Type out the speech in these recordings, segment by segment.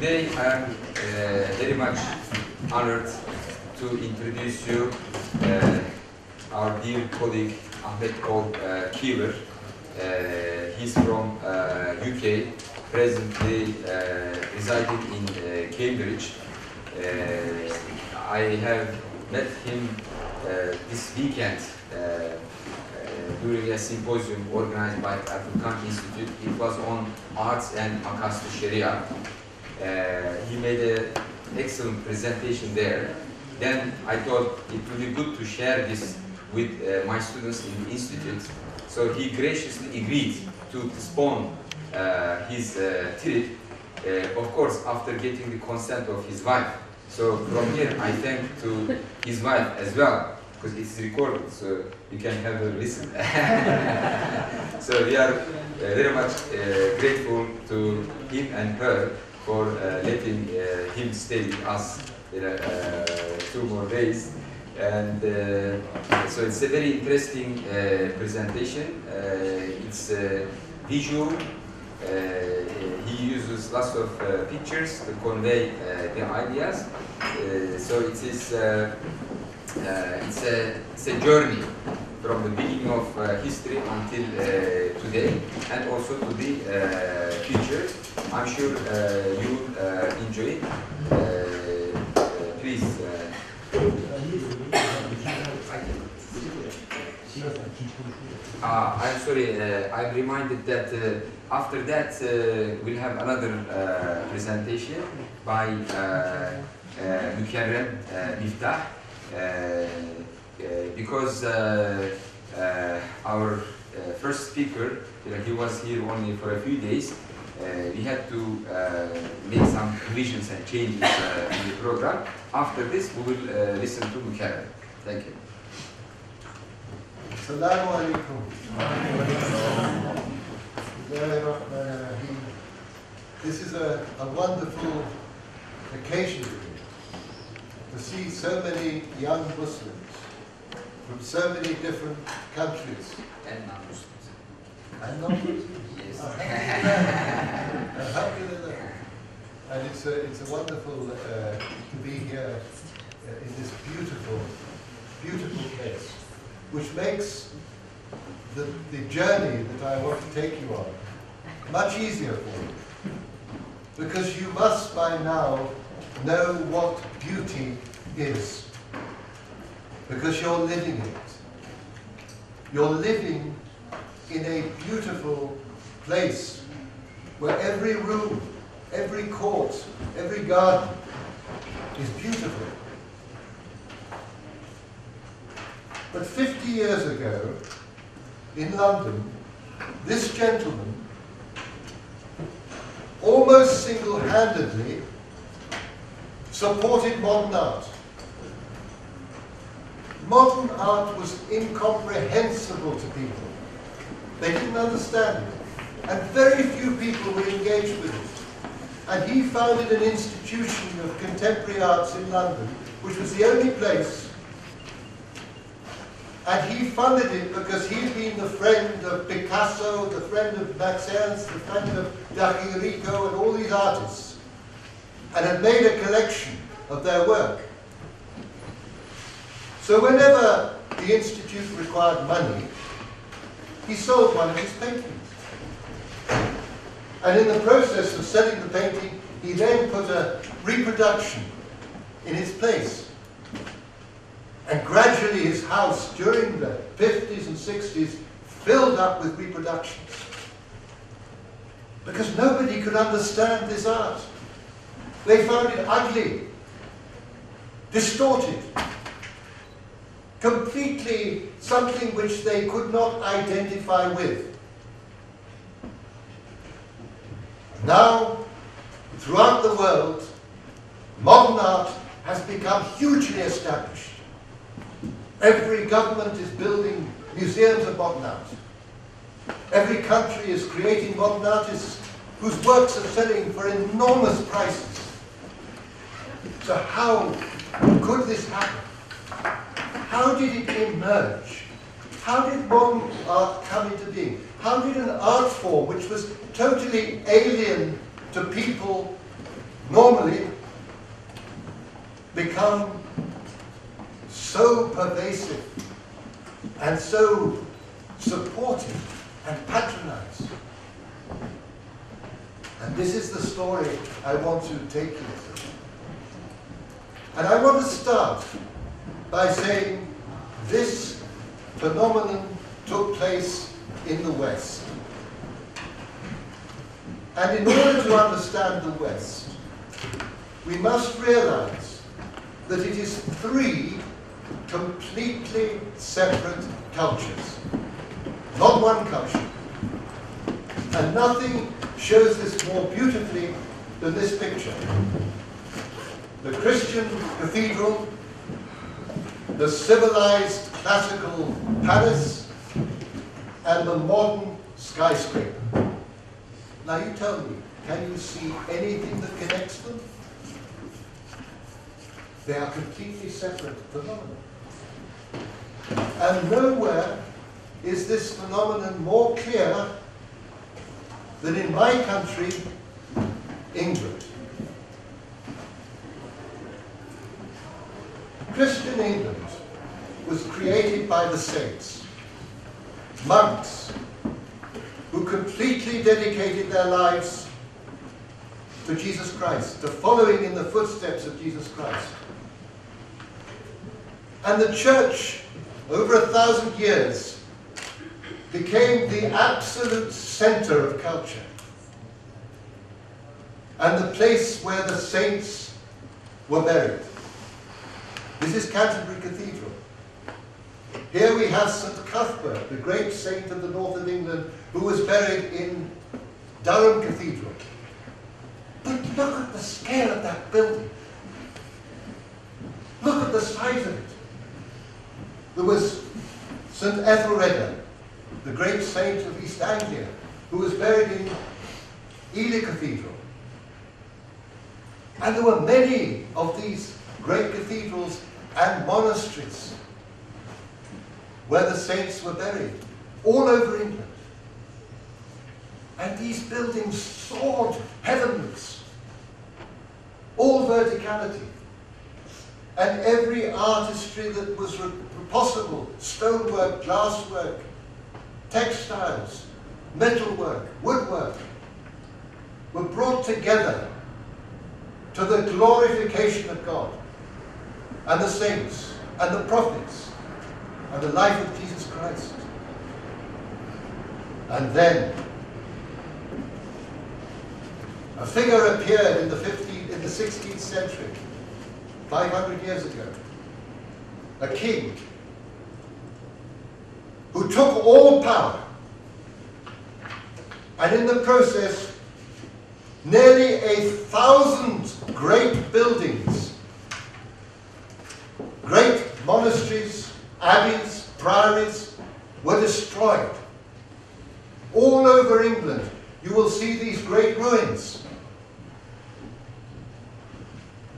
Today I am very much honored to introduce you our dear colleague Ahmed Keeler. He's from UK, presently residing in Cambridge. I have met him this weekend during a symposium organized by Açıklama Institute. It was on arts and Akaslı Sharia. He made an excellent presentation there. Then I thought it would be good to share this with my students in the institute. So he graciously agreed to postpone his trip, of course, after getting the consent of his wife. So from here, I thank to his wife as well, because it's recorded, so you can have a listen. So we are very much grateful to him and her for letting him stay with us 2 more days. And so it's a very interesting presentation. It's visual. He uses lots of pictures to convey the ideas. So it is it's a journey from the beginning of history until today, and also to the future. I'm sure you enjoy it. Please. I'm sorry, I'm reminded that after that we'll have another presentation by Mükerrem Miftah, because our first speaker, he was here only for a few days. We had to make some revisions and changes in the program. After this, we will listen to Mükerrem. Thank you. Assalamu alaikum. This is a wonderful occasion to see so many young Muslims from so many different countries. And non-Muslims. And non-Muslims? Yes. Alhamdulillah. And it's a wonderful to be here in this beautiful, beautiful place, which makes the journey that I want to take you on much easier for you. Because you must by now know what beauty is. Because you're living it. You're living in a beautiful place where every room, every court, every garden is beautiful. But 50 years ago, in London, this gentleman almost single-handedly supported modern art. Modern art was incomprehensible to people. They didn't understand it, and very few people were engaged with it. And he founded an institution of contemporary arts in London, which was the only place. And he funded it because he'd been the friend of Picasso, the friend of Max Ernst, the friend of D'Achirico, and all these artists, and had made a collection of their work. So whenever the Institute required money, he sold one of his paintings. And in the process of selling the painting, he then put a reproduction in its place. And gradually his house, during the 50s and 60s, filled up with reproductions. Because nobody could understand this art. They found it ugly, distorted, completely something which they could not identify with. Now, throughout the world, modern art has become hugely established. Every government is building museums of modern art. Every country is creating modern artists whose works are selling for enormous prices. So how could this happen? How did it emerge? How did modern art come into being? How did an art form which was totally alien to people normally become so pervasive and so supportive and patronized. And this is the story I want to take you through. And I want to start by saying this phenomenon took place in the West. And in order to understand the West, we must realize that it is three completely separate cultures, not one culture. And nothing shows this more beautifully than this picture. The Christian cathedral, the civilized classical palace, and the modern skyscraper. Now you tell me, can you see anything that connects them? They are completely separate phenomena. And nowhere is this phenomenon more clear than in my country, England. Christian England was created by the saints, monks, who completely dedicated their lives to Jesus Christ, to following in the footsteps of Jesus Christ. And the church, over 1,000 years, became the absolute center of culture and the place where the saints were buried. This is Canterbury Cathedral. Here we have St. Cuthbert, the great saint of the north of England, who was buried in Durham Cathedral. But look at the scale of that building. Look at the size of it. There was St. Ethelred, the great saint of East Anglia, who was buried in Ely Cathedral. And there were many of these great cathedrals and monasteries where the saints were buried, all over England. And these buildings soared heavenwards, all verticality. And every artistry that was possible, stonework, glasswork, textiles, metalwork, woodwork, were brought together to the glorification of God and the saints and the prophets and the life of Jesus Christ. And then a figure appeared in the 16th century, 500 years ago, a king who took all power, and in the process nearly 1,000 great buildings, great monasteries, abbeys, priories were destroyed. All over England you will see these great ruins.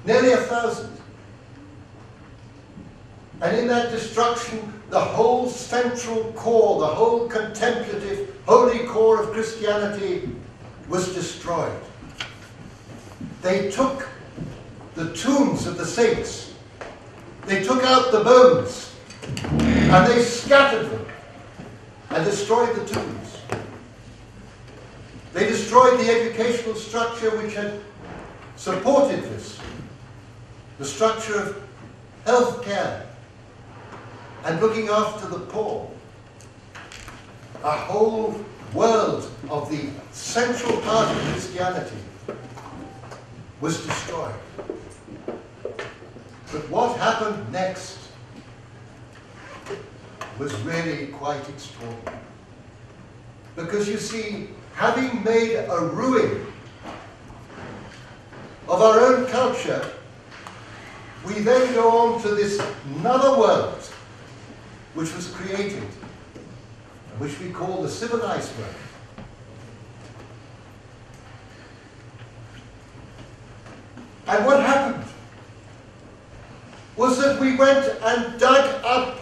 Nearly 1,000. And in that destruction, the whole central core, the whole contemplative, holy core of Christianity was destroyed. They took the tombs of the saints, they took out the bones, and they scattered them and destroyed the tombs. They destroyed the educational structure which had supported this, the structure of health care and looking after the poor. A whole world of the central part of Christianity was destroyed. But what happened next was really quite extraordinary. Because you see, having made a ruin of our own culture, we then go on to this another world which was created, which we call the civilized world. And what happened was that we went and dug up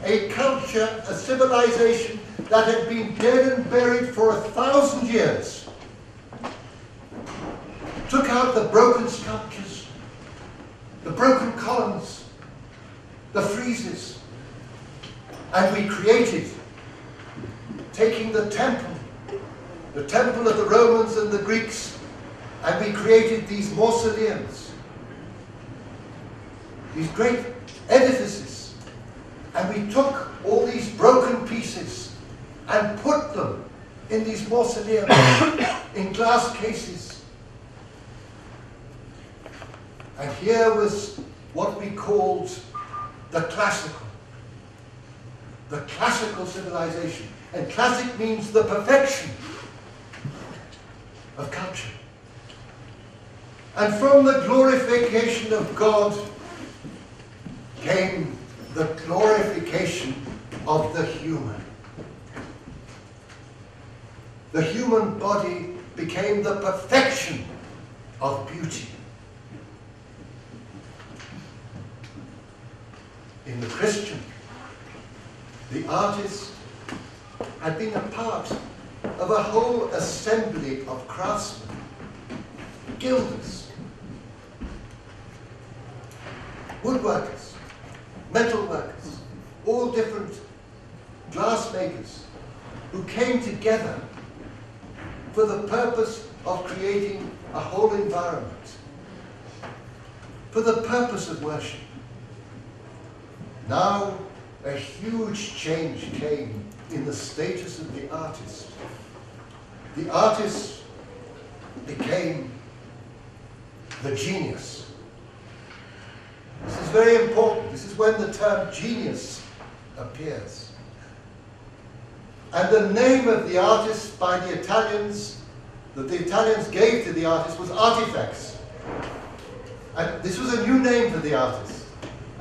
a culture, a civilization that had been dead and buried for 1,000 years, took out the broken sculptures, the broken columns, the friezes, and we created, taking the temple of the Romans and the Greeks, and we created these mausoleums, these great edifices, and we took all these broken pieces and put them in these mausoleums, in glass cases. And here was what we called the classical civilization. And classic means the perfection of culture. And from the glorification of God came the glorification of the human. The human body became the perfection of beauty. In the Christian, the artist had been a part of a whole assembly of craftsmen, gilders, woodworkers, metal workers, all different glass makers who came together for the purpose of creating a whole environment, for the purpose of worship. Now, a huge change came in the status of the artist. The artist became the genius. This is very important. This is when the term genius appears. And the name of the artist by the Italians, that the Italians gave to the artist, was artifacts. And this was a new name for the artist.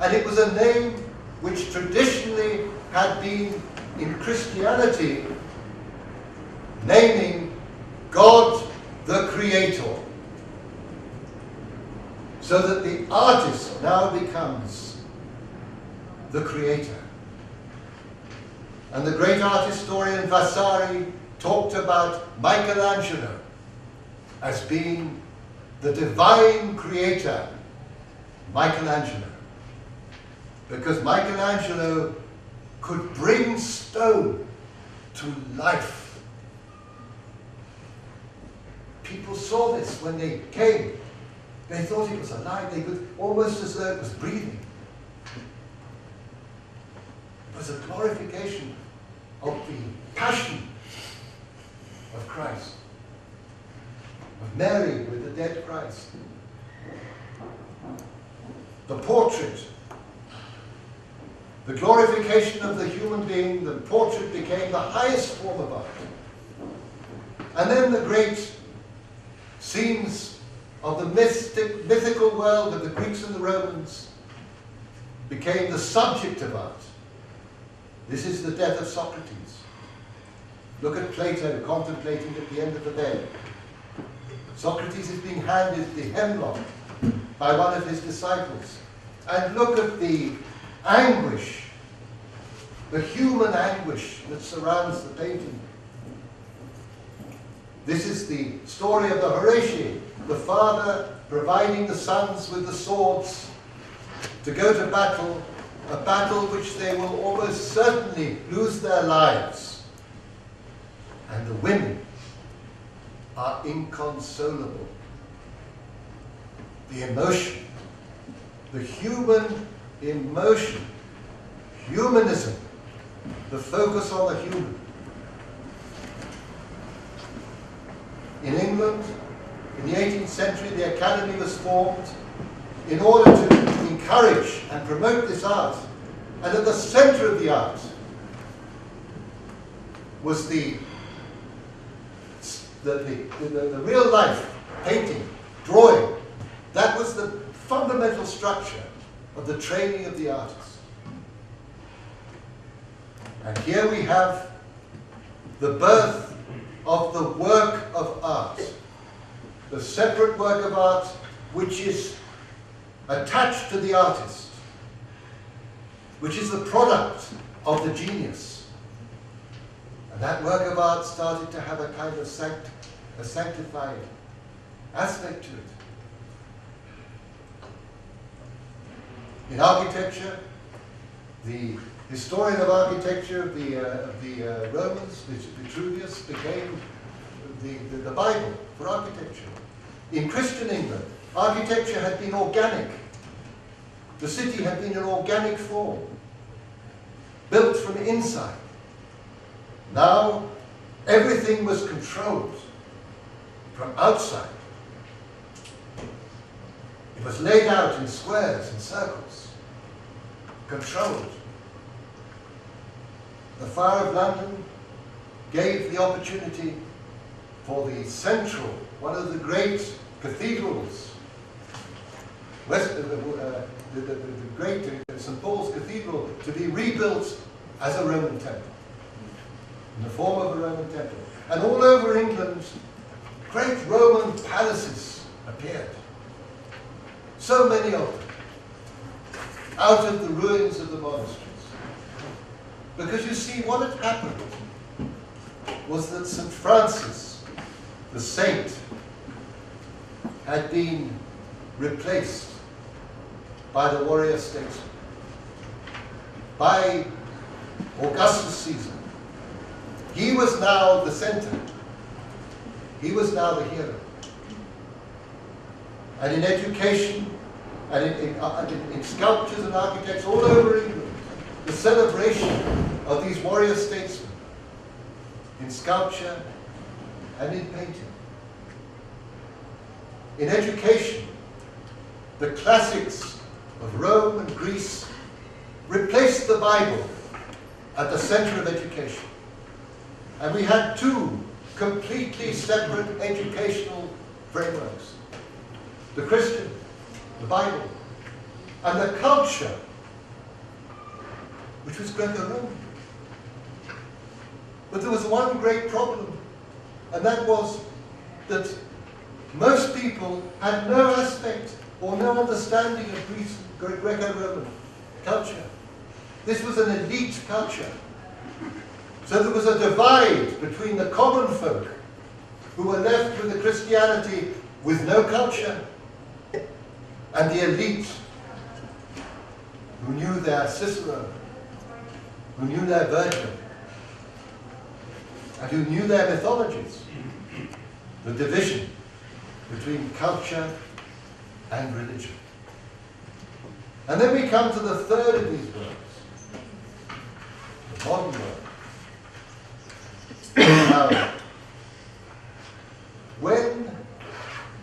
And it was a name which traditionally had been in Christianity naming God the Creator. So that the artist now becomes the creator. And the great art historian Vasari talked about Michelangelo as being the divine creator, Michelangelo. Because Michelangelo could bring stone to life. People saw this when they came. They thought it was alive. They could, almost as though it was breathing. It was a glorification of the passion of Christ, of Mary with the dead Christ. The portrait, the glorification of the human being, the portrait became the highest form of art. And then the great scenes of the mythical world of the Greeks and the Romans became the subject of art. This is the death of Socrates. Look at Plato contemplating at the end of the bed. Socrates is being handed the hemlock by one of his disciples. And look at the anguish, the human anguish that surrounds the painting. This is the story of the Horatii, the father providing the sons with the swords to go to battle, a battle which they will almost certainly lose their lives. And the women are inconsolable. The emotion, the human emotion, humanism, the focus on the human. In England, in the 18th century, the Academy was formed in order to encourage and promote this art. And at the center of the art was the real life painting, drawing. That was the fundamental structure of the training of the artist. And here we have the birth of the work of art, the separate work of art which is attached to the artist, which is the product of the genius. And that work of art started to have a kind of a sanctified aspect to it. In architecture, the historian of architecture of the Romans, Vitruvius, became the Bible for architecture. In Christian England, architecture had been organic. The city had been an organic form, built from inside. Now, everything was controlled from outside. It was laid out in squares and circles, controlled. The fire of London gave the opportunity for the central, one of the great cathedrals, the great St. Paul's Cathedral, to be rebuilt as a Roman temple, in the form of a Roman temple. And all over England, great Roman palaces appeared. So many of them, out of the ruins of the monasteries. Because you see, what had happened was that St. Francis, the saint, had been replaced by the warrior statesman, by Augustus Caesar. He was now the center. He was now the hero. And in education, and in sculptures and architects all over England, the celebration of these warrior statesmen, in sculpture and in painting. In education, the classics of Rome and Greece replaced the Bible at the center of education. And we had two completely separate educational frameworks. The Christian, the Bible, and the culture, which was Greco-Roman. But there was one great problem, and that was that most people had no aspect or no understanding of Greece, Greco-Roman culture. This was an elite culture. So there was a divide between the common folk, who were left with a Christianity with no culture, and the elite, who knew their Cicero, who knew their Virgil, and who knew their mythologies. The division between culture and religion. And then we come to the third of these worlds, the modern world. Now, when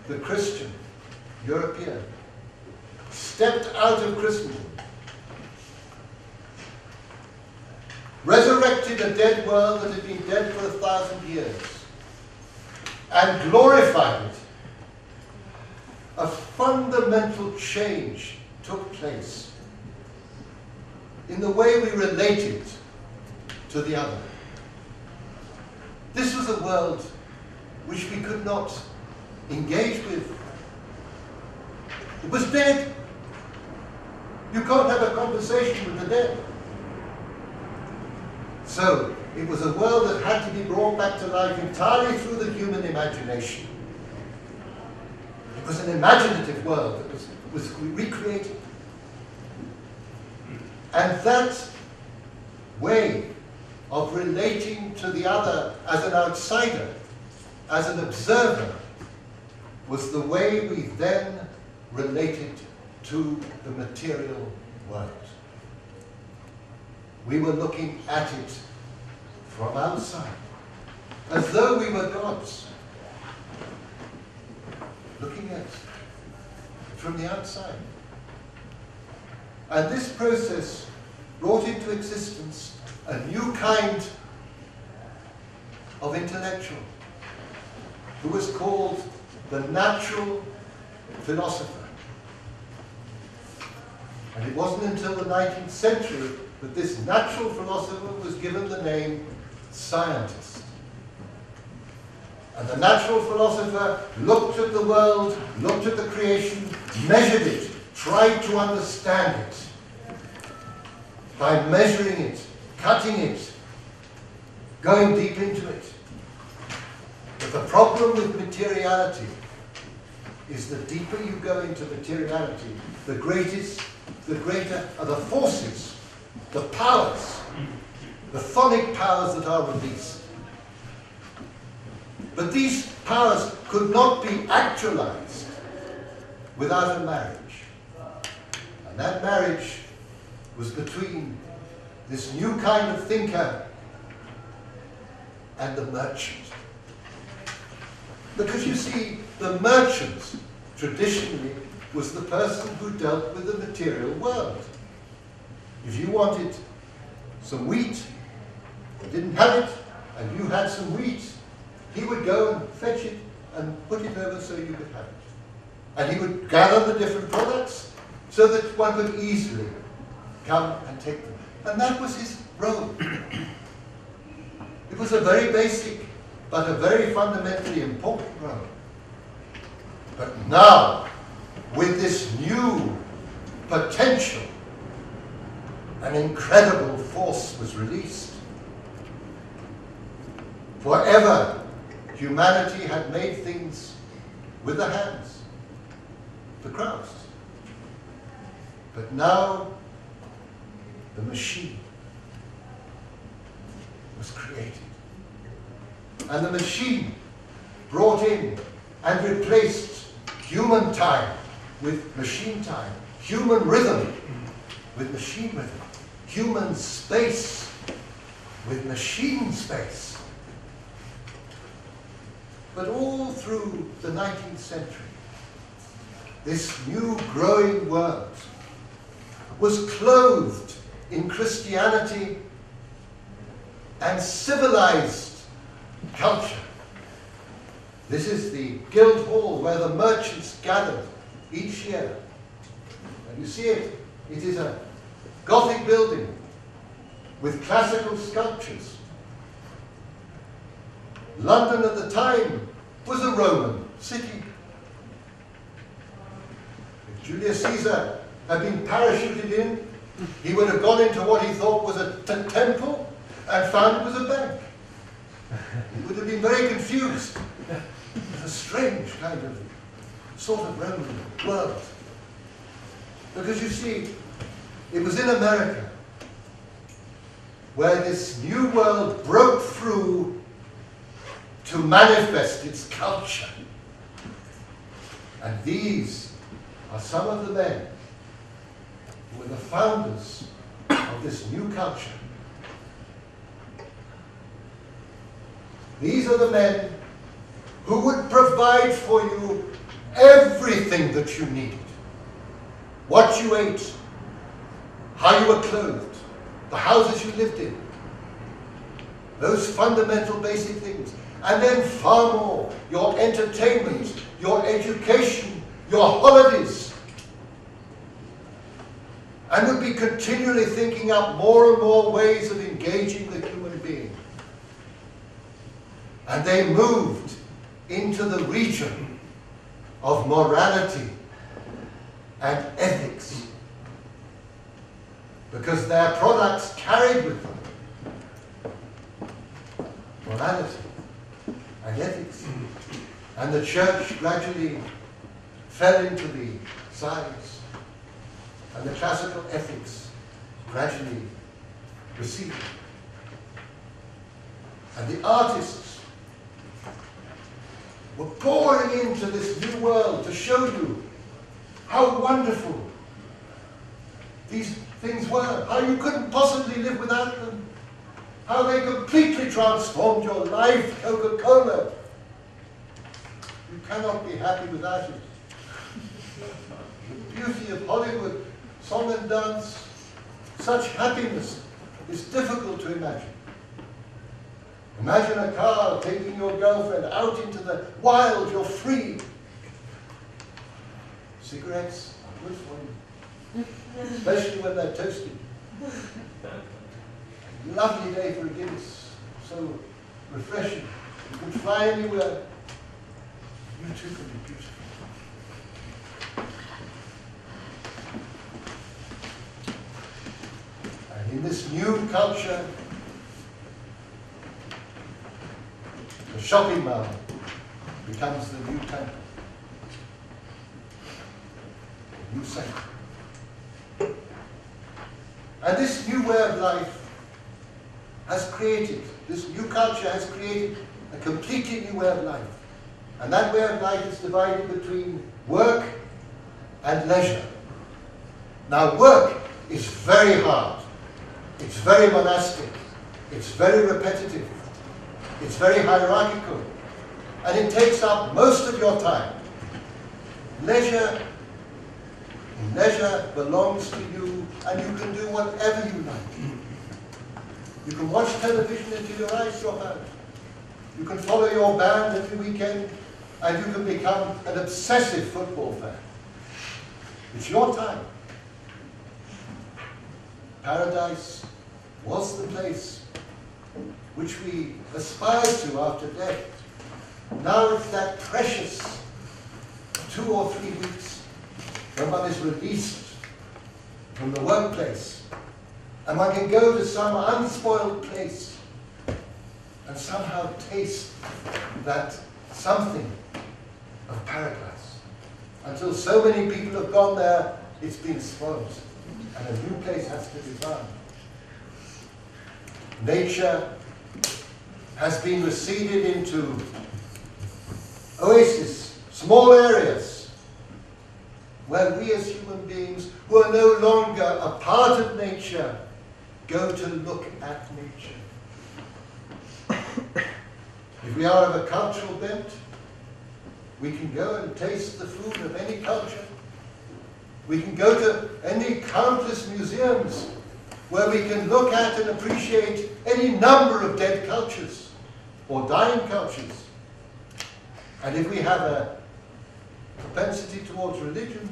the Christian, European, stepped out of Christendom, resurrected a dead world that had been dead for 1,000 years, and glorified it, a fundamental change took place in the way we related to the other. This was a world which we could not engage with. It was dead. You can't have a conversation with the dead. So, it was a world that had to be brought back to life entirely through the human imagination. It was an imaginative world that was recreated. And that way of relating to the other as an outsider, as an observer, was the way we then related to the material world. We were looking at it from outside, as though we were gods. Looking at it from the outside. And this process brought into existence a new kind of intellectual, who was called the natural philosopher. And it wasn't until the 19th century that this natural philosopher was given the name scientist. And the natural philosopher looked at the world, looked at the creation, measured it, tried to understand it. By measuring it, cutting it, going deep into it. But the problem with materiality is the deeper you go into materiality, the greatest the greater are the forces, the powers, the phonic powers that are released. But these powers could not be actualized without a marriage. And that marriage was between this new kind of thinker and the merchant. Because you see, the merchant traditionally was the person who dealt with the material world. If you wanted some wheat, or didn't have it, and you had some wheat, he would go and fetch it and put it over so you could have it. And he would gather the different products so that one could easily come and take them. And that was his role. It was a very basic, but a very fundamentally important role. But now, with this new potential, an incredible force was released. Forever, humanity had made things with the hands, the crafts. But now, the machine was created. And the machine brought in and replaced human time with machine time, human rhythm with machine rhythm, human space with machine space. But all through the 19th century, this new growing world was clothed in Christianity and civilized culture. This is the guild hall where the merchants gathered each year. And you see it. It is a Gothic building with classical sculptures. London at the time was a Roman city. If Julius Caesar had been parachuted in, he would have gone into what he thought was a temple and found it was a bank. He would have been very confused. It's a strange kind of sort of Roman world. Because you see, it was in America where this new world broke through to manifest its culture. And these are some of the men who were the founders of this new culture. These are the men who would provide for you everything that you needed. What you ate, how you were clothed, the houses you lived in. Those fundamental basic things. And then far more, your entertainment, your education, your holidays. And would be continually thinking up more and more ways of engaging the human being. And they moved into the region of morality and ethics. Because their products carried with them morality and ethics. And the church gradually fell into the sides. And the classical ethics gradually receded. And the artists were pouring into this new world to show you how wonderful these things were, how you couldn't possibly live without them, how they completely transformed your life. Coca-Cola, you cannot be happy without it. The beauty of Hollywood, song and dance, such happiness is difficult to imagine. Imagine a car taking your girlfriend out into the wild, you're free. Cigarettes are good for you, especially when they're toasted. Lovely day for a Guinness, so refreshing. You can fly anywhere. You too can be beautiful. And in this new culture, the shopping mall becomes the new temple, the new sanctuary. And this new way of life has created, this new culture has created a completely new way of life. And that way of life is divided between work and leisure. Now work is very hard, it's very monastic, it's very repetitive, it's very hierarchical, and it takes up most of your time. Leisure belongs to you, and you can do whatever you like. You can watch television until your eyes drop out. You can follow your band every weekend, and you can become an obsessive football fan. It's your time. Paradise was the place which we aspire to after death. Now it's that precious 2 or 3 weeks when one is released from the workplace and one can go to some unspoiled place and somehow taste that something of paradise. Until so many people have gone there, it's been spoiled, and a new place has to be found. Nature has been receded into oases, small areas, where we as human beings, who are no longer a part of nature, go to look at nature. If we are of a cultural bent, we can go and taste the food of any culture. We can go to any countless museums where we can look at and appreciate any number of dead cultures or dying cultures. And if we have a propensity towards religion,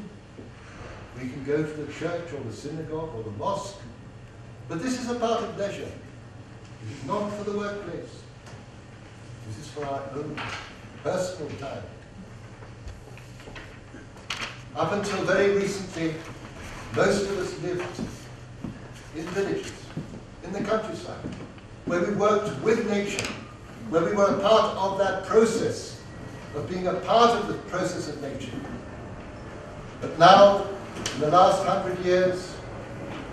we can go to the church or the synagogue or the mosque. But this is a part of leisure. It is not for the workplace. This is for our own personal time. Up until very recently, most of us lived in villages, in the countryside, where we worked with nature, where we were a part of that process, of being a part of the process of nature. But now, in the last 100 years,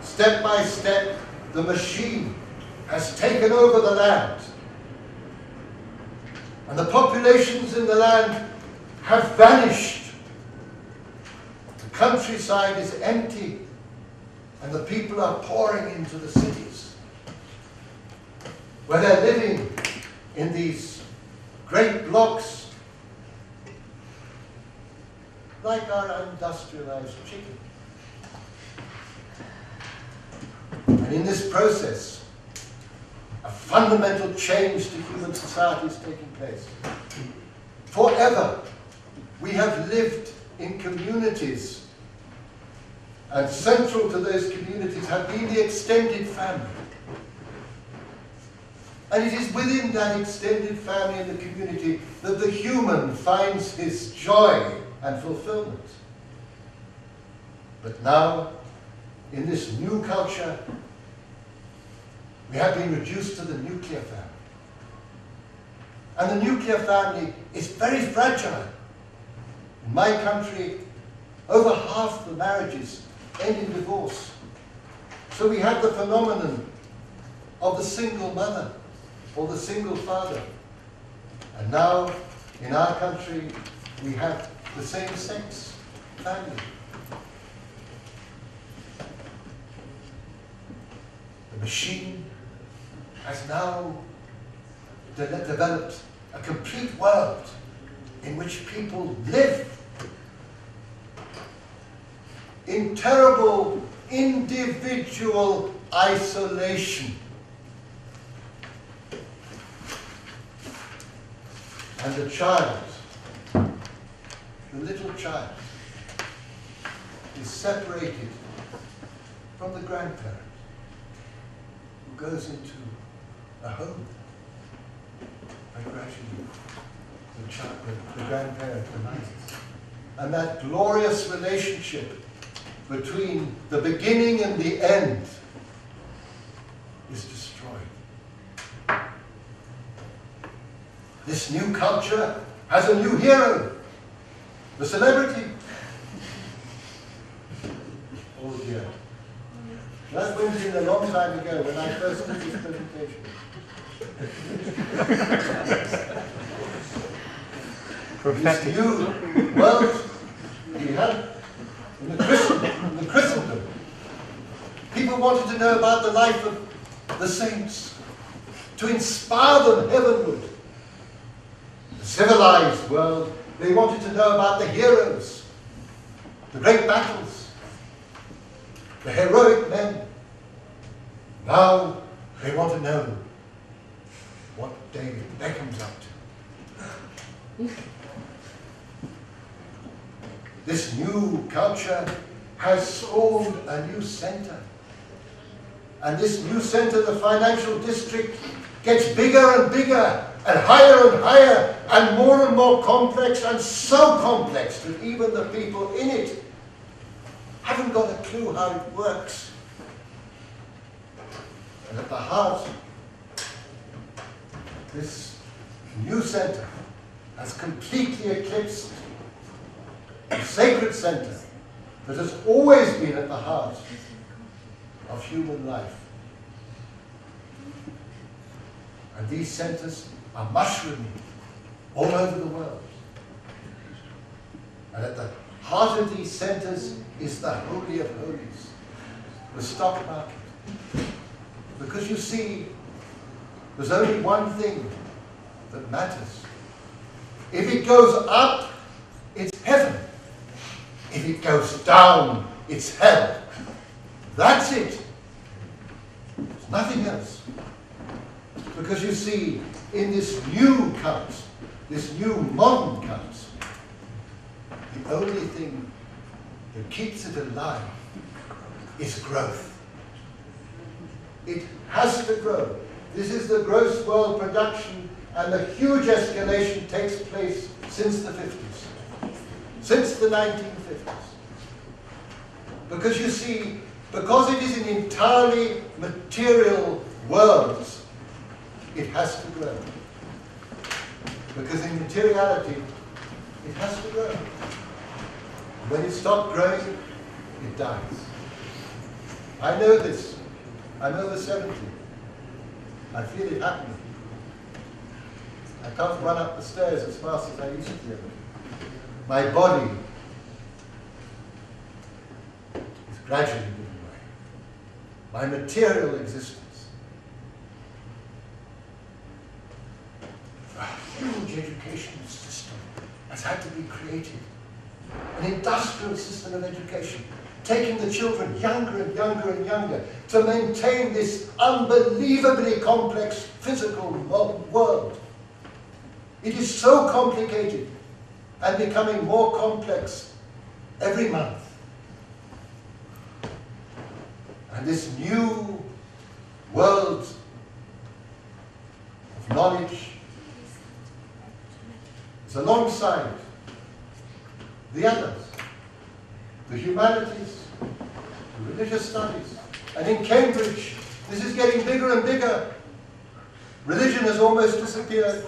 step by step, the machine has taken over the land. And the populations in the land have vanished. The countryside is empty, and the people are pouring into the cities, where they're living in these great blocks, like our industrialized chicken. And in this process, a fundamental change to human society is taking place. Forever, we have lived in communities, and central to those communities have been the extended family. And it is within that extended family and the community that the human finds his joy and fulfillment. But now, in this new culture, we have been reduced to the nuclear family. And the nuclear family is very fragile. In my country, over half the marriages end in divorce. So we have the phenomenon of the single mother or the single father. And now, in our country, we have the same-sex family. The machine has now developed a complete world in which people live in terrible individual isolation. And the child, the little child, is separated from the grandparent, who goes into a home. And gradually, the grandparent arises. And that glorious relationship between the beginning and the end is destroyed. This new culture has a new hero, the celebrity. Oh dear. That went in a long time ago when I first did this presentation. This new world he had in the Christendom. People wanted to know about the life of the saints, to inspire them heavenward. The civilized world, they wanted to know about the heroes, the great battles, the heroic men. Now they want to know what David Beckham's up to. This new culture has spawned a new center. And this new center, the financial district, gets bigger and bigger, and higher, and more complex, and so complex that even the people in it haven't got a clue how it works. And at the heart, this new center has completely eclipsed the sacred center that has always been at the heart of human life. And these centers are mushrooming all over the world. And at the heart of these centers is the Holy of Holies, the stock market. Because you see, there's only one thing that matters. If it goes up, it's heaven. If it goes down, it's hell. That's it. There's nothing else. Because you see, in this new cult, this new modern cult, the only thing that keeps it alive is growth. It has to grow. This is the gross world production, and the huge escalation takes place since the 50s, since the 1950s. Because you see, because it is an entirely material world, it has to grow. Because in materiality, it has to grow. When it stops growing, it dies. I know this. I'm over 70. I feel it happening. I can't run up the stairs as fast as I used to do. My body is gradually giving way. My material existence. A huge educational system has had to be created. An industrial system of education, taking the children younger and younger and younger to maintain this unbelievably complex physical world. It is so complicated and becoming more complex every month. And this new world of knowledge is alongside the others, the humanities, the religious studies. And in Cambridge, this is getting bigger and bigger. Religion has almost disappeared,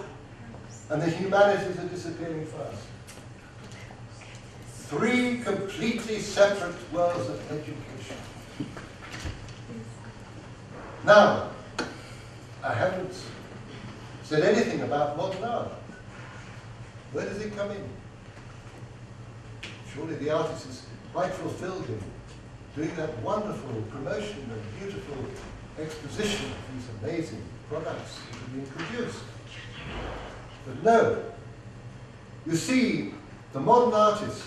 and the humanities are disappearing fast. Three completely separate worlds of education. Now, I haven't said anything about modern art. Where does it come in? Surely the artist is quite fulfilled in doing that wonderful promotion and beautiful exposition of these amazing products that are being produced. But no, you see, the modern artist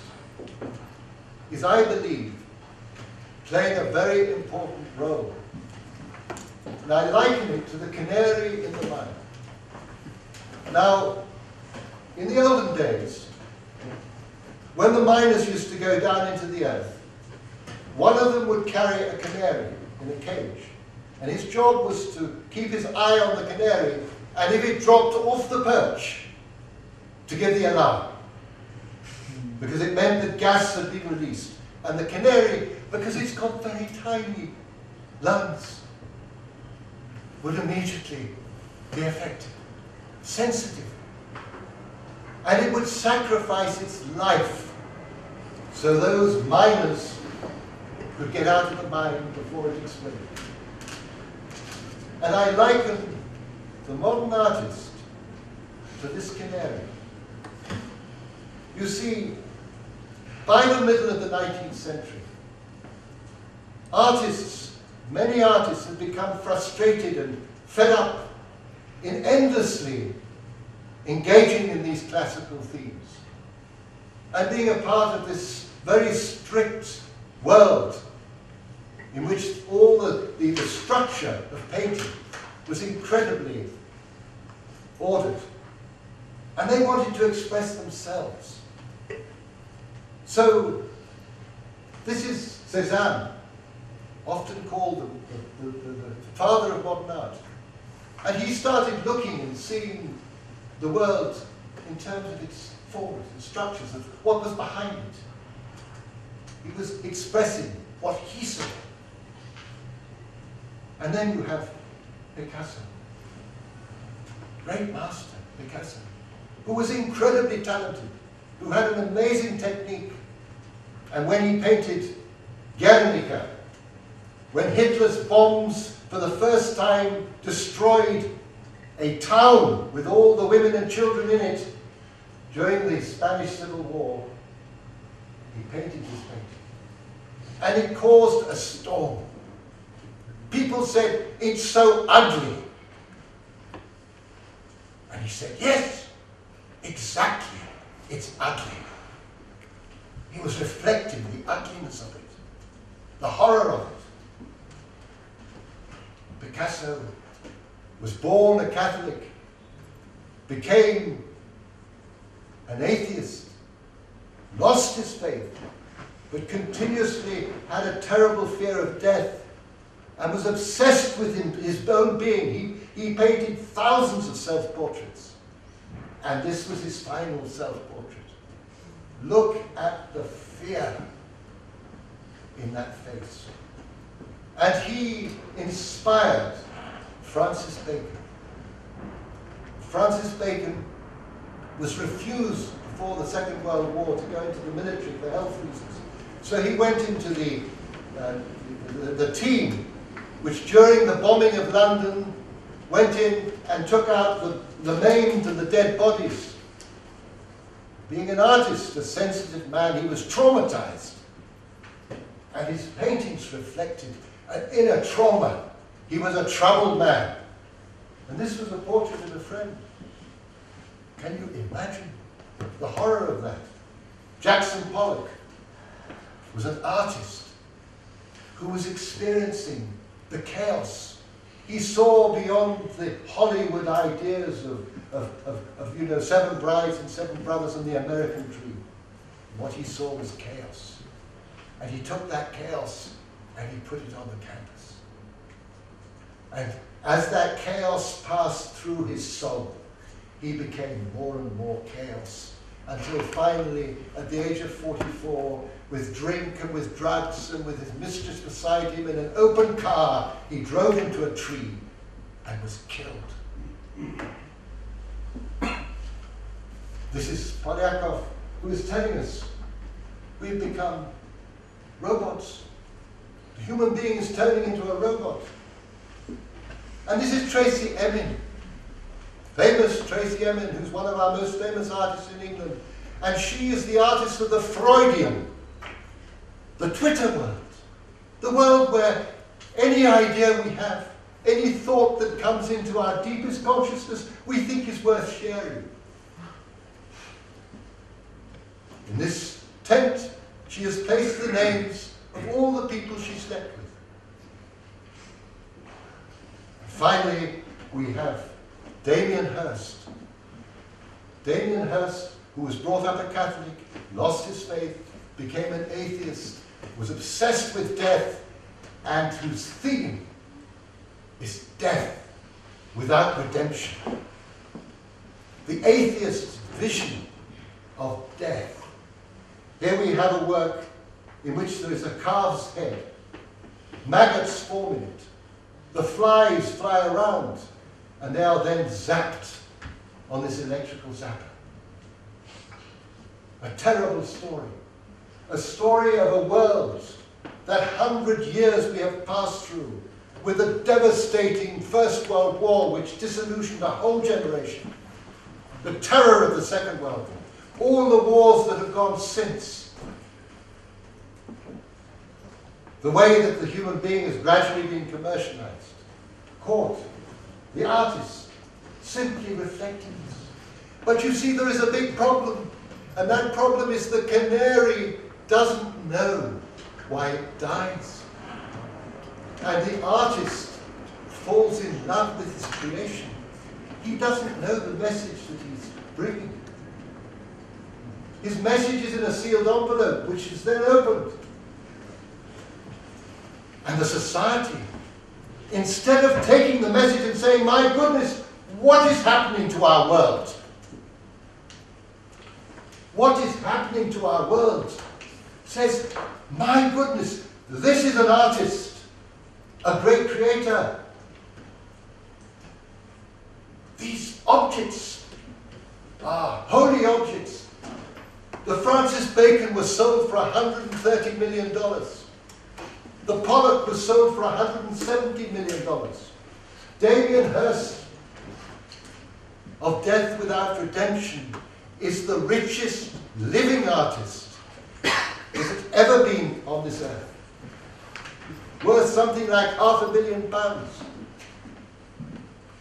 is, I believe, playing a very important role. And I liken it to the canary in the mine. Now, in the olden days, when the miners used to go down into the earth, one of them would carry a canary in a cage. And his job was to keep his eye on the canary, and if it dropped off the perch, to give the alarm. Because it meant that gas had been released. And the canary, because it's got very tiny lungs, would immediately be affected, sensitive. And it would sacrifice its life so those miners could get out of the mind before it exploded. And I liken the modern artist to this canary. You see, by the middle of the 19th century, many artists have become frustrated and fed up in endlessly engaging in these classical themes and being a part of this very strict world in which all the structure of painting was incredibly ordered. And they wanted to express themselves. So, this is Cézanne, often called the father of modern art. And he started looking and seeing the world in terms of its forms and structures, of what was behind it. He was expressing what he saw. And then you have Picasso, great master, Picasso, who was incredibly talented, who had an amazing technique. And when he painted Guernica, when Hitler's bombs for the first time destroyed a town with all the women and children in it during the Spanish Civil War, he painted this painting. And it caused a storm. People said, "It's so ugly." And he said, "Yes, exactly, it's ugly." He was reflecting the ugliness of it, the horror of it. Picasso was born a Catholic, became an atheist, lost his faith, but continuously had a terrible fear of death and was obsessed with his own being. He painted thousands of self-portraits, and this was his final self-portrait. Look at the fear in that face. And he inspired Francis Bacon. Francis Bacon was refused before the Second World War to go into the military for health reasons. So he went into the team which during the bombing of London went in and took out the maimed and the dead bodies. Being an artist, a sensitive man, he was traumatized. And his paintings reflected an inner trauma. He was a troubled man. And this was a portrait of a friend. Can you imagine the horror of that? Jackson Pollock was an artist who was experiencing the chaos. He saw beyond the Hollywood ideas of 7 brides and 7 brothers and the American dream. What he saw was chaos. And he took that chaos and he put it on the canvas. And as that chaos passed through his soul, he became more and more chaos, until finally, at the age of 44, with drink and with drugs and with his mistress beside him in an open car, he drove into a tree and was killed. This is Polyakov, who is telling us we've become robots. The human being is turning into a robot. And this is Tracey Emin, famous Tracey Emin, who's one of our most famous artists in England. And she is the artist of the Freudian, the Twitter world, the world where any idea we have, any thought that comes into our deepest consciousness, we think is worth sharing. In this tent, she has placed the names of all the people she slept with. And finally, we have Damien Hirst. Damien Hirst, who was brought up a Catholic, lost his faith, became an atheist, was obsessed with death, and whose theme is death without redemption. The atheist's vision of death. Here we have a work in which there is a calf's head. Maggots form in it. The flies fly around, and they are then zapped on this electrical zapper. A terrible story. A story of a world that 100 years we have passed through, with a devastating First World War which disillusioned a whole generation, the terror of the Second World War, all the wars that have gone since, the way that the human being has gradually been commercialized, caught, the artists simply reflecting this. But you see, there is a big problem, and that problem is the canary doesn't know why it dies. And the artist falls in love with his creation. He doesn't know the message that he's bringing. His message is in a sealed envelope, which is then opened. And the society, instead of taking the message and saying, my goodness, what is happening to our world? What is happening to our world? Says, my goodness, this is an artist, a great creator. These objects are holy objects. The Francis Bacon was sold for $130 million. The Pollock was sold for $170 million. Damien Hirst of Death Without Redemption is the richest living artist that has ever been on this earth. Worth something like £500 million.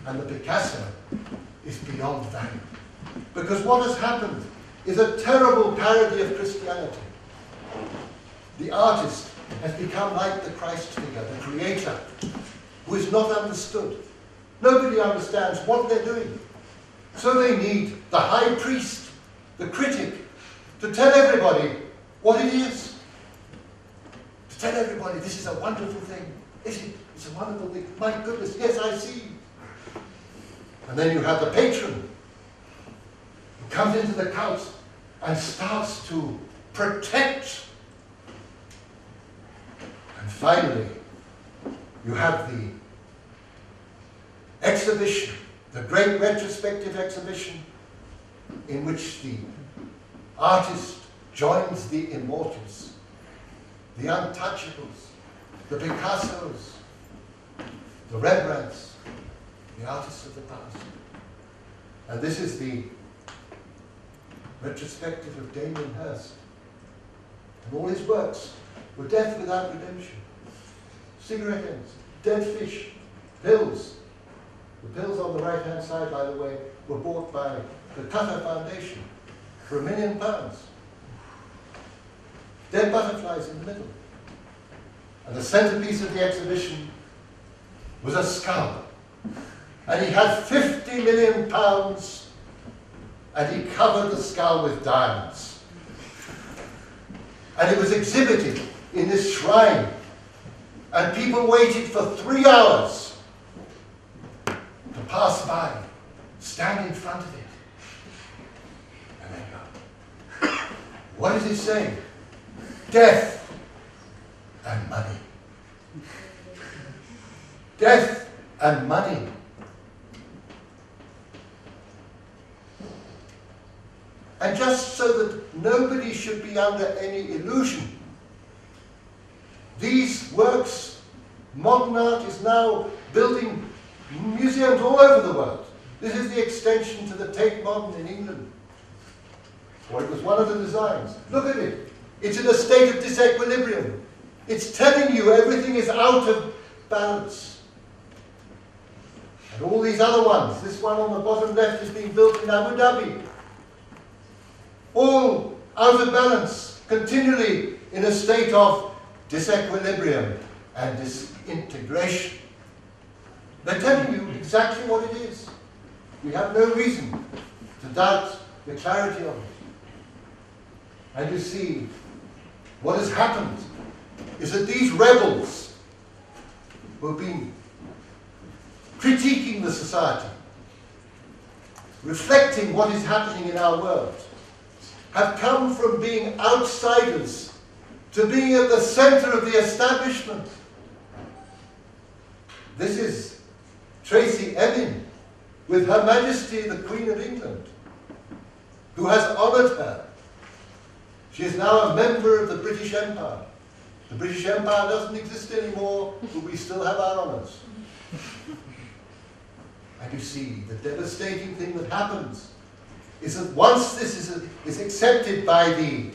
And the Picasso is beyond value. Because what has happened is a terrible parody of Christianity. The artist has become like the Christ figure, the creator, who is not understood. Nobody understands what they're doing. So they need the high priest, the critic, to tell everybody what it is. To tell everybody, this is a wonderful thing. Is it? It's a wonderful thing. My goodness, yes, I see. And then you have the patron who comes into the cult and starts to protect. And finally, you have the exhibition, the great retrospective exhibition, in which the artist joins the immortals, the untouchables, the Picassos, the Rembrandts, the artists of the past. And this is the retrospective of Damien Hirst. And all his works were Death Without Redemption, cigarette ends, dead fish, pills. The pills on the right-hand side, by the way, were bought by the Qatar Foundation for £1 million. Dead butterflies in the middle. And the centerpiece of the exhibition was a skull. And he had £50 million, and he covered the skull with diamonds. And it was exhibited in this shrine. And people waited for 3 hours to pass by, stand in front of it. And they go, what is it saying? Death and money. Death and money. And just so that nobody should be under any illusion, these works, modern art is now building museums all over the world. This is the extension to the Tate Modern in England. Or it was one of the designs. Look at it. It's in a state of disequilibrium. It's telling you everything is out of balance. And all these other ones, this one on the bottom left is being built in Abu Dhabi. All out of balance, continually in a state of disequilibrium and disintegration. They're telling you exactly what it is. We have no reason to doubt the clarity of it. And you see, what has happened is that these rebels who have been critiquing the society, reflecting what is happening in our world, have come from being outsiders to being at the center of the establishment. This is Tracey Emin, with Her Majesty the Queen of England, who has honored her. She is now a member of the British Empire. The British Empire doesn't exist anymore, but we still have our honours. And you see, the devastating thing that happens is that once this is accepted by the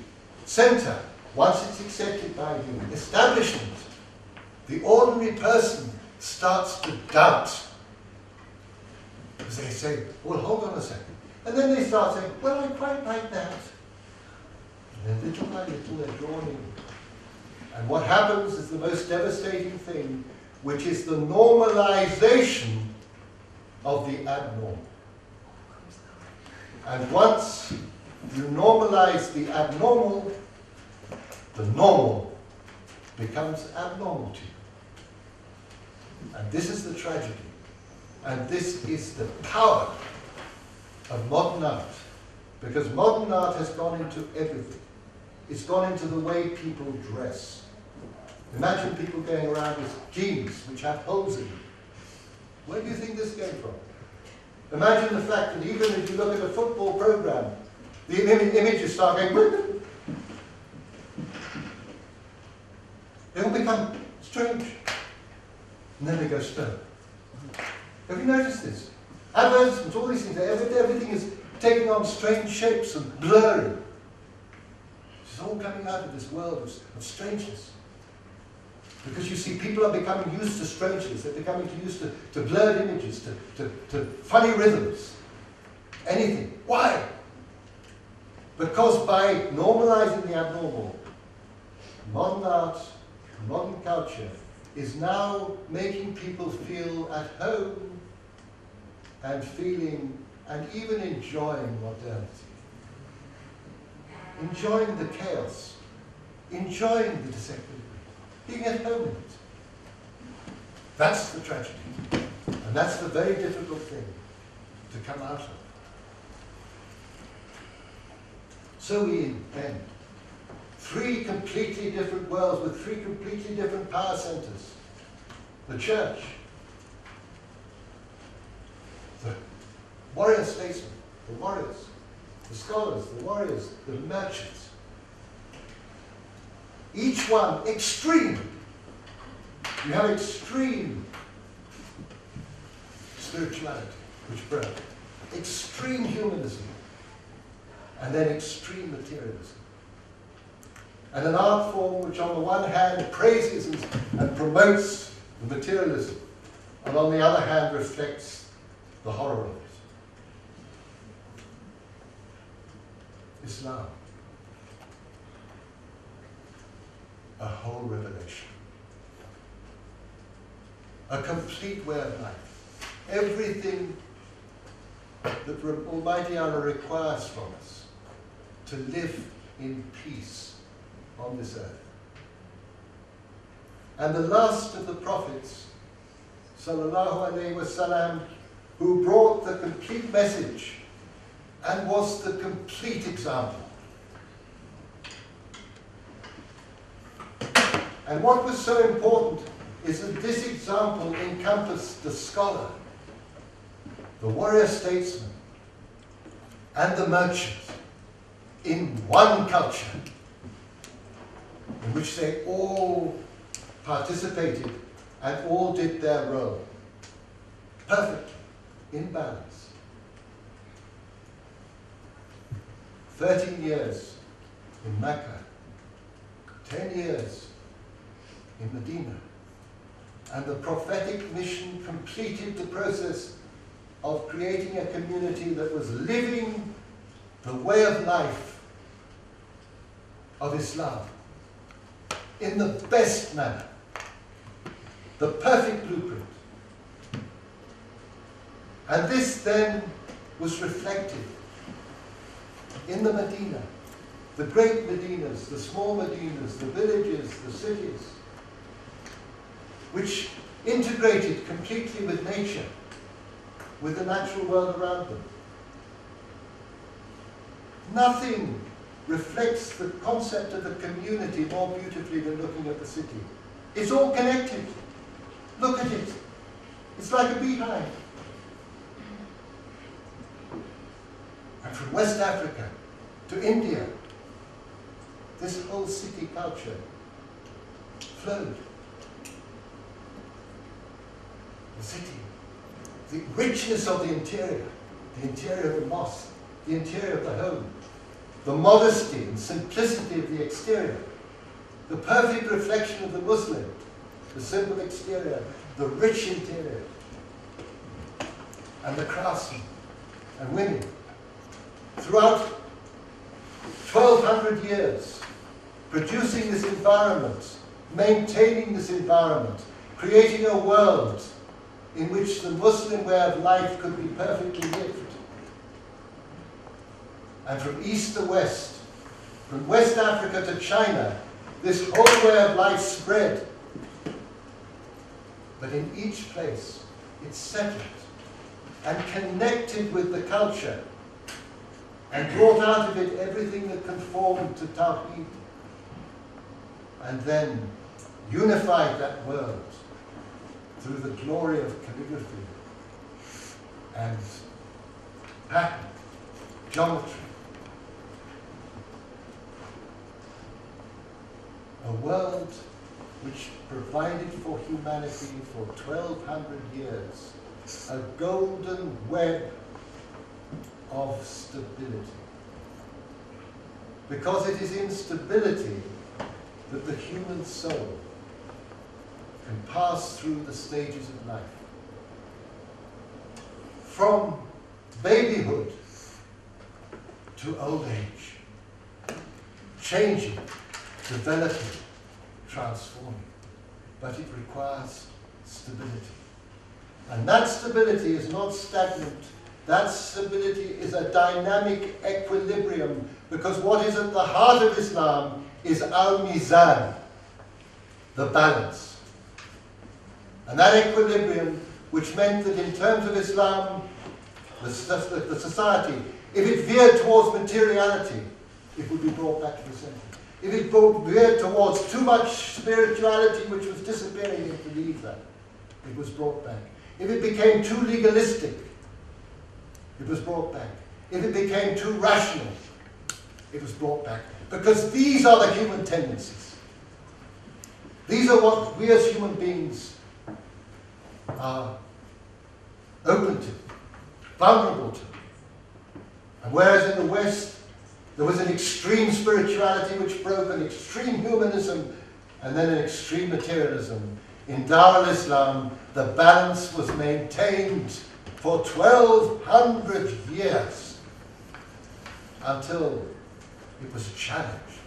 centre, once it's accepted by the establishment, the ordinary person starts to doubt. Because they say, well, hold on a second. And then they start saying, well, I quite like that. And then little by little they're drawn in. And what happens is the most devastating thing, which is the normalization of the abnormal. And once you normalize the abnormal, the normal becomes abnormal to you. And this is the tragedy. And this is the power of modern art. Because modern art has gone into everything. It's gone into the way people dress. Imagine people going around with jeans which have holes in them. Where do you think this came from? Imagine the fact that even if you look at a football program, the images start going, they will become strange. And then they go stone. Have you noticed this? Advertisements, all these things, everything is taking on strange shapes and blurring. It's all coming out of this world of strangeness. Because you see, people are becoming used to strangeness. They're becoming used to blurred images, to funny rhythms. Anything. Why? Because by normalizing the abnormal, modern art, modern culture is now making people feel at home and feeling and even enjoying modernity. Enjoying the chaos, enjoying the disequilibrium, being at home in it. That's the tragedy. And that's the very difficult thing to come out of. So we invent three completely different worlds with three completely different power centers. The church, the warrior statesmen, the warriors, the scholars, the warriors, the merchants. Each one extreme. You have extreme spirituality, which broke. Extreme humanism. And then extreme materialism. And an art form which on the one hand praises and promotes the materialism, and on the other hand reflects the horror of it. Islam. A whole revelation. A complete way of life. Everything that Almighty Allah requires from us to live in peace on this earth. And the last of the prophets, sallallahu alaihi wasallam, who brought the complete message and was the complete example. And what was so important is that this example encompassed the scholar, the warrior statesman, and the merchant in one culture, in which they all participated and all did their role. Perfectly, in balance. 13 years in Mecca, 10 years in Medina, and the prophetic mission completed the process of creating a community that was living the way of life of Islam in the best manner, the perfect blueprint. And this then was reflected in the Medina, the great Medinas, the small Medinas, the villages, the cities, which integrated completely with nature, with the natural world around them. Nothing reflects the concept of the community more beautifully than looking at the city. It's all connected. Look at it. It's like a beehive. And from West Africa to India, this whole city culture flowed. The city, the richness of the interior of the mosque, the interior of the home, the modesty and simplicity of the exterior, the perfect reflection of the Muslim, the simple exterior, the rich interior, and the craftsmen and women. Throughout 1200 years, producing this environment, maintaining this environment, creating a world in which the Muslim way of life could be perfectly lived. And from east to west, from West Africa to China, this whole way of life spread. But in each place, it settled and connected with the culture and brought out of it everything that conformed to Tawheed, and then unified that world through the glory of calligraphy and pattern, geometry. A world which provided for humanity for 1200 years a golden web of stability. Because it is in stability that the human soul can pass through the stages of life. From babyhood to old age, changing, developing, transforming. But it requires stability. And that stability is not stagnant. That stability is a dynamic equilibrium, because what is at the heart of Islam is al-mizan, the balance. And that equilibrium, which meant that in terms of Islam, the society, if it veered towards materiality, it would be brought back to the center. If it veered towards too much spirituality, which was disappearing into the ether, it was brought back. If it became too legalistic, it was brought back. If it became too rational, it was brought back. Because these are the human tendencies. These are what we as human beings are open to, vulnerable to. And whereas in the West, there was an extreme spirituality which broke, an extreme humanism, and then an extreme materialism, in Dar al-Islam, the balance was maintained for 1200 years until it was challenged.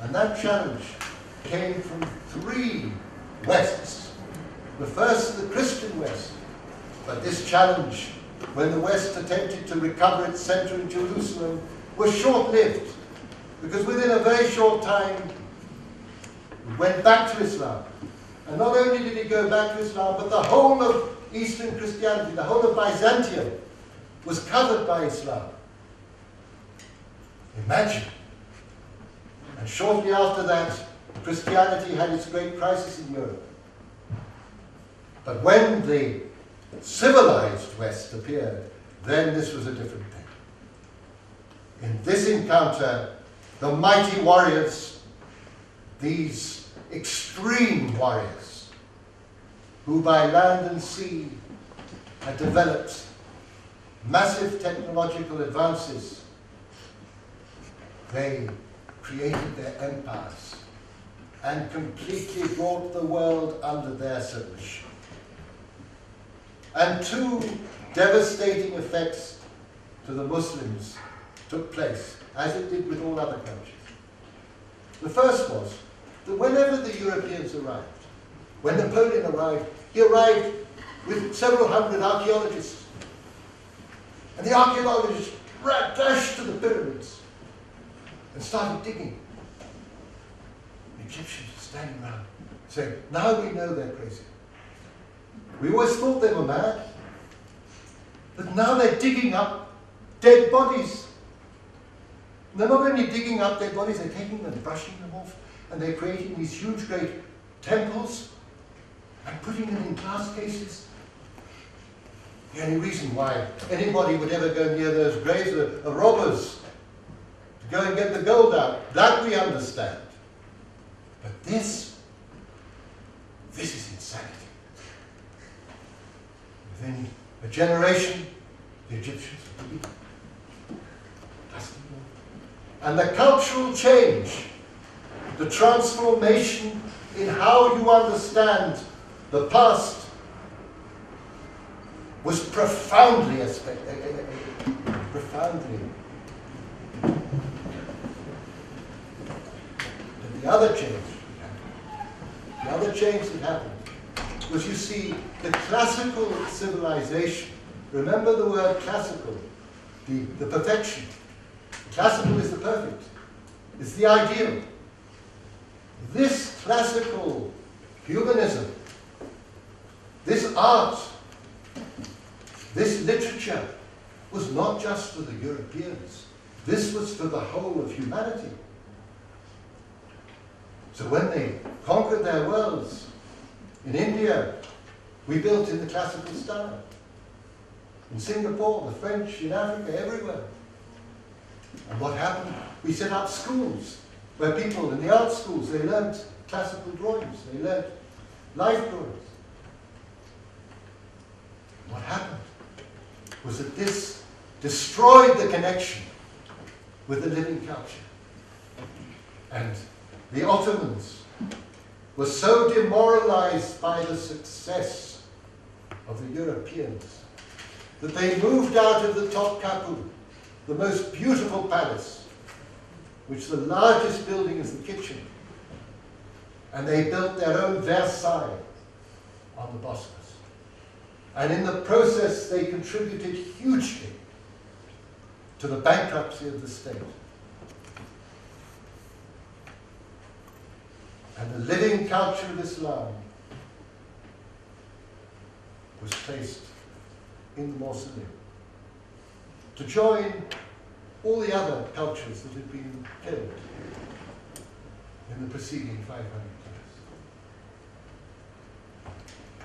And that challenge came from three Wests. The first, the Christian West. But this challenge, when the West attempted to recover its center in Jerusalem, was short-lived. Because within a very short time, it went back to Islam. And not only did it go back to Islam, but the whole of Eastern Christianity, the whole of Byzantium, was covered by Islam. Imagine. And shortly after that, Christianity had its great crisis in Europe. But when the civilized West appeared, then this was a different thing. In this encounter, the mighty warriors, these extreme warriors, who by land and sea had developed massive technological advances, they created their empires and completely brought the world under their submission. And two devastating effects to the Muslims took place, as it did with all other countries. The first was that whenever the Europeans arrived, when Napoleon arrived, he arrived with several hundred archaeologists. And the archaeologists dashed to the pyramids and started digging. The Egyptians were standing around saying, now we know they're crazy. We always thought they were mad. But now they're digging up dead bodies. And they're not only digging up dead bodies, they're taking them and brushing them off. And they're creating these huge, great temples and putting them in glass cases. The only reason why anybody would ever go near those graves are robbers to go and get the gold out. That we understand. But this this is insanity. Within a generation, the Egyptians would be dust and water. And the cultural change, the transformation in how you understand the past was profoundly. And the other change that happened was, you see, the classical civilization. Remember the word classical, the perfection. Classical is the perfect. It's the ideal. This classical humanism, this art, this literature was not just for the Europeans. This was for the whole of humanity. So when they conquered their worlds, in India, we built in the classical style. In Singapore, the French, in Africa, everywhere. And what happened? We set up schools where people in the art schools, they learned classical drawings, they learned life drawings. What happened was that this destroyed the connection with the living culture. And the Ottomans were so demoralized by the success of the Europeans that they moved out of the Topkapi, the most beautiful palace, which the largest building is the kitchen, and they built their own Versailles on the Bosphorus. And in the process, they contributed hugely to the bankruptcy of the state. And the living culture of Islam was placed in the mausoleum to join all the other cultures that had been killed in the preceding 500 years.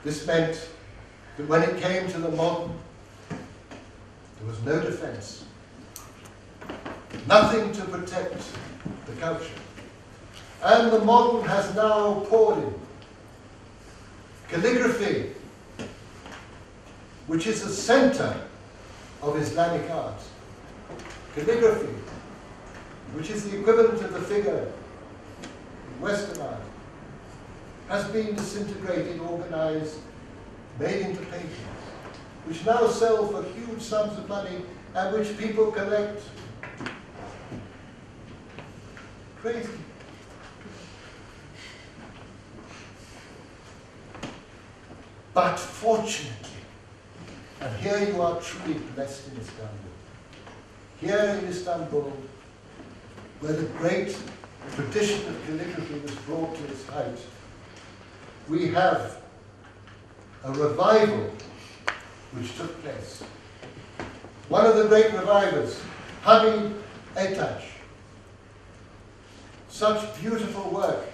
This meant that when it came to the modern, there was no defense, nothing to protect the culture. And the modern has now poured in. Calligraphy, which is the center of Islamic art. Calligraphy, which is the equivalent of the figure in Western art, has been disintegrated, organized, made into paintings, which now sell for huge sums of money and which people collect. Crazy. But fortunately, and here you are truly blessed in Istanbul. Here in Istanbul, where the great tradition of calligraphy was brought to its height, we have a revival which took place. One of the great revivers, Ahmed, such beautiful work,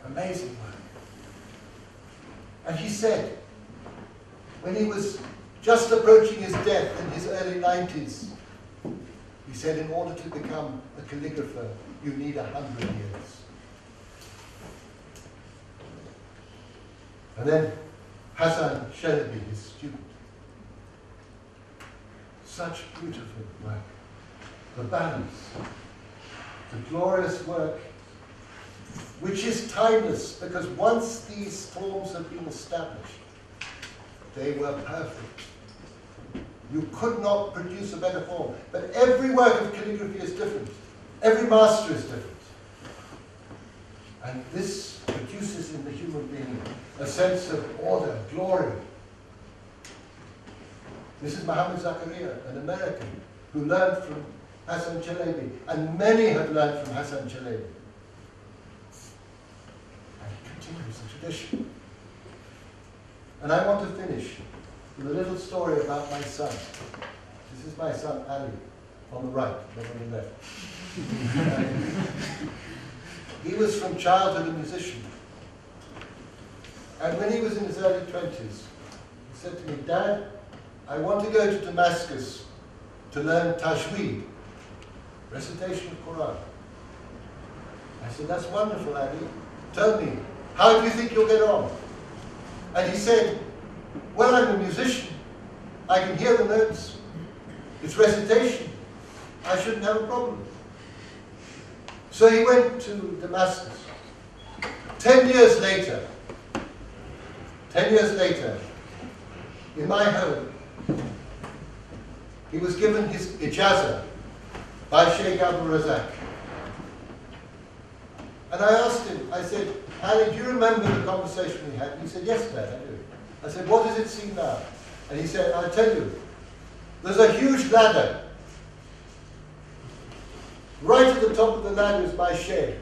amazing work. And he said, when he was just approaching his death in his early 90s, he said, in order to become a calligrapher, you need 100 years. And then Hassan Shalabi, his student. Such beautiful work. The balance, the glorious work, which is timeless, because once these forms have been established, they were perfect. You could not produce a better form. But every work of calligraphy is different. Every master is different. And this produces in the human being a sense of order, glory. This is Mohammed Zakaria, an American, who learned from Hassan Chalabi, and many have learned from Hassan Chalabi. And it continues the tradition. And I want to finish with a little story about my son. This is my son Ali, on the right, not on the left. He was from childhood a musician. And when he was in his early 20s, he said to me, Dad, I want to go to Damascus to learn tajweed, recitation of Quran. I said, that's wonderful, Ali. Tell me, How do you think you'll get on? And he said, well, I'm a musician. I can hear the notes. It's recitation. I shouldn't have a problem. So he went to Damascus. 10 years later, in my home, he was given his ijazah by Sheikh Abdul Razak. And I asked him, I said, Ali, do you remember the conversation we had? And he said, yes, Dad, I do. I said, what does it seem now? And he said, I'll tell you, there's a huge ladder. Right at the top of the ladder is my shade.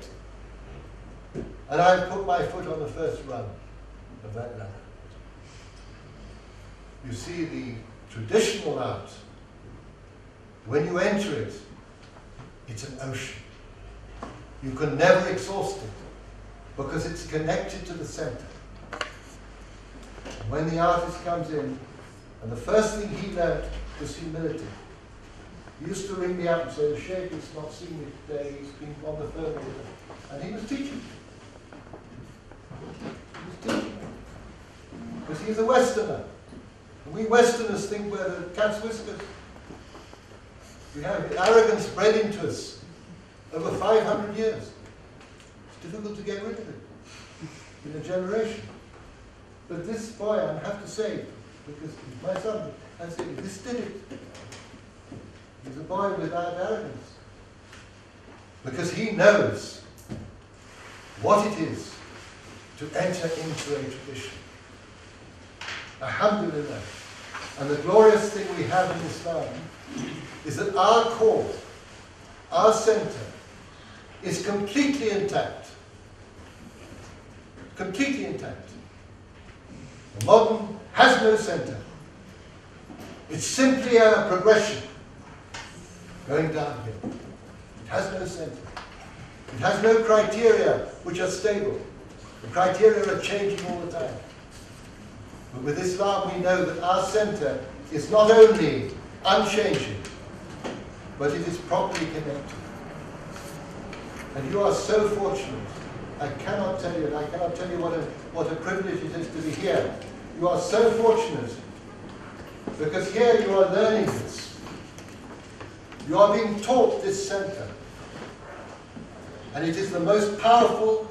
And I put my foot on the first rung of that ladder. You see, the traditional art, when you enter it, it's an ocean. You can never exhaust it because it's connected to the center. And when the artist comes in, and the first thing he learned was humility. He used to ring me up and say, the Sheikh has not seen me today, he's been on the phone with me. And he was teaching. Because he's a Westerner. And we Westerners think we're the cat's whiskers. We have arrogance bred into us over 500 years. It's difficult to get rid of it in a generation. But this boy, I have to say, because he's my son, I say, this did it. He's a boy without arrogance. Because he knows what it is to enter into a tradition. Alhamdulillah. And the glorious thing we have in Islam is that our core, our center, is completely intact. Completely intact. The modern has no center. It's simply a progression going downhill. It has no center. It has no criteria which are stable. The criteria are changing all the time. But with Islam we know that our center is not only unchanging, but it is properly connected. And you are so fortunate. I cannot tell you, and I cannot tell you what a privilege it is to be here. You are so fortunate, because here you are learning this. You are being taught this center. And it is the most powerful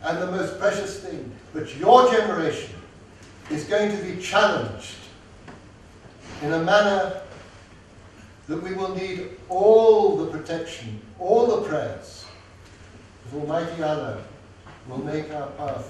and the most precious thing. But your generation is going to be challenged in a manner that we will need all the protection, all the prayers of Almighty Allah will make our path